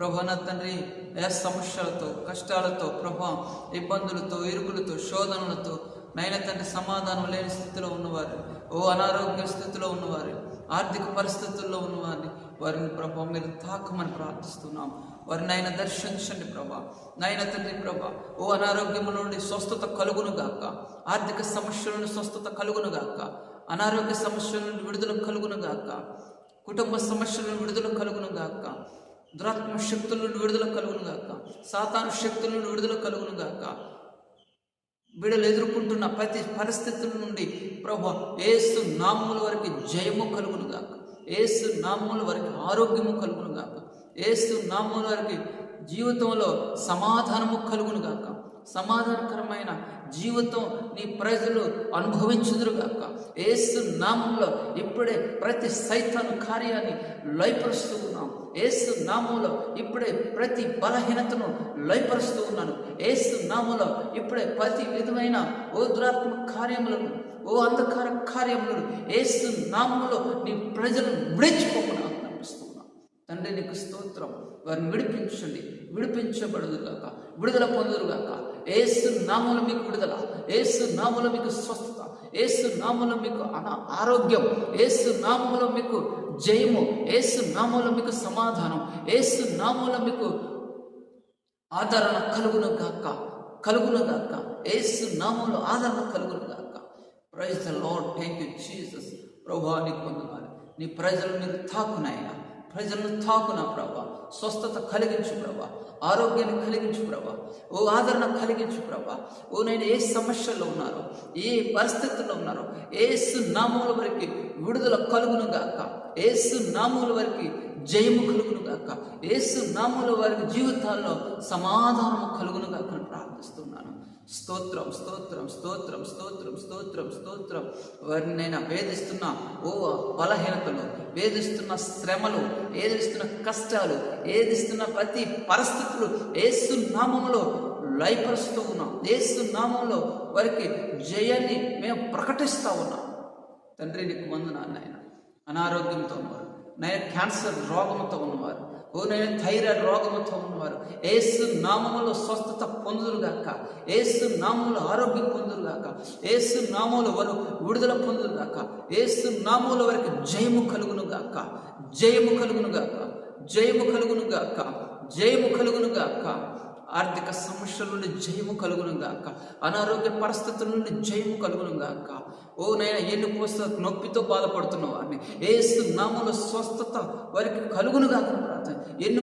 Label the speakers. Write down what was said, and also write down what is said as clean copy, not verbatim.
Speaker 1: ప్రభా నా తండ్రి ఏ సమస్యలతో కష్టాలతో ప్రభా ఇబ్బందులతో ఇరుకులతో శోధనలతో నైనా తండ్రి సమాధానం లేని స్థితిలో ఉన్నవారు, అనారోగ్య స్థితిలో ఉన్నవారు, ఆర్థిక పరిస్థితుల్లో వారిని ప్రభా మీరు తాకమని ప్రార్థిస్తున్నాం. వారిని ఆయన దర్శించండి ప్రభా. నాయన తండ్రి ప్రభా అనారోగ్యము నుండి స్వస్థత కలుగును గాక, ఆర్థిక సమస్యల నుండి స్వస్థత కలుగును గాక, అనారోగ్య సమస్యల నుండి విడుదల కలుగును గాక, కుటుంబ సమస్యల నుండి విడుదల కలుగును గాక, దురాత్మ శక్తుల నుండి విడుదల కలుగును గాక, సాతాను శక్తుల నుండి విడుదల కలుగును గాక. బిడ్డలు ఎదుర్కొంటున్న ప్రతి పరిస్థితుల నుండి ప్రభా యేసు నామముల వరకు జయము కలుగును గాక, యేసు నామముల వరకు ఆరోగ్యము కలుగును గాక, యేసు నామముల వరకు జీవితంలో సమాధానము కలుగును గాక, సమాధానకరమైన జీవితం నీ ప్రజలు అనుభవించుదురుగాక. యేసు నామంలో ఇప్పుడే ప్రతి సైతాను కార్యాన్ని లయపరుస్తూ ఉన్నాం. యేసు నామంలో ఇప్పుడే ప్రతి బలహీనతను లయపరుస్తూ ఉన్నాను. యేసు నామంలో ఇప్పుడే ప్రతి విధమైన దురాత్మ కార్యములను అంధకార కార్యములను యేసు నామంలో నీ ప్రజలను విడిచిపోకుండా ఆజ్ఞాపిస్తున్నాను. తండ్రి నీకు స్తోత్రం. వారిని విడిపించండి, విడిపించబడుదుగాక, విడుదల పొందుదురుగాక. యేసు నామములో మీకు విడుదల, యేసు నామములో మీకు స్వస్థత, యేసు నామములో మీకు ఆరోగ్యం, యేసు నామములో మీకు జయము, యేసు నామములో మీకు సమాధానం, యేసు నామములో మీకు ఆదరణ కలుగునుగాక, కలుగునుగాక. యేసు నామములో ఆదరణ కలుగునుగాక. Praise the lord. Thank you Jesus. ప్రభువా నీకు వందనాలు. నీ ప్రజలు మీరు తాకునాయన, ప్రజలను తాకునా ప్రభా. స్వస్థత కలిగించు ప్రభా, ఆరోగ్యాన్ని కలిగించు ప్రభా, ఆదరణ కలిగించు ప్రభా. నేను ఏ సమస్యల్లో ఉన్నారో, ఏ పరిస్థితుల్లో ఉన్నారో యేసు నామముల వరకు విడుదల కలుగును గాక, యేసు నామముల వరకు జయము కలుగును గాక, యేసు నామముల వారికి జీవితాల్లో సమాధానము కలుగును గాక అని ప్రార్థిస్తున్నాను. స్తోత్రం, స్తోత్రం, స్తోత్రం, స్తోత్రం, స్తోత్రం, స్తోత్రం. వారిని నేను వేధిస్తున్న బలహీనతలు, వేధిస్తున్న శ్రమలు, వేధిస్తున్న కష్టాలు, వేధిస్తున్న ప్రతి పరిస్థితులు యేసు నామములో లయపరుస్తూ ఉన్నాం. యేసు నామములో వారికి జయాన్ని మేము ప్రకటిస్తూ ఉన్నాం. తండ్రి నీకు వందనాలు నాయన. అనారోగ్యంతో ఉన్నవారు, నేను క్యాన్సర్ రోగంతో ఉన్నవారు, నేను థైరాయిడ్ రోగంతో ఉన్నవారు యేసు నామములో స్వస్థత పొందుదురుగాక, యేసు నామములో ఆరోగ్యం పొందుదురుగాక, యేసు నామములో వారు విడుదల పొందుదురుగాక, యేసు నామములో వారికి జయము కలుగునుగాక, జయము కలుగునుగాక, జయము కలుగునుగాక, జయము కలుగునుగాక. ఆర్థిక సమస్యల నుండి జయము కలుగునుగాక, అనారోగ్య పరిస్థితుల నుండి జయము కలుగునుగాక. నైనా ఎన్నుకోస నొప్పితో బాధపడుతున్న వారిని యేసు నామములో స్వస్థత వారికి కలుగునుగాక ప్రార్థన.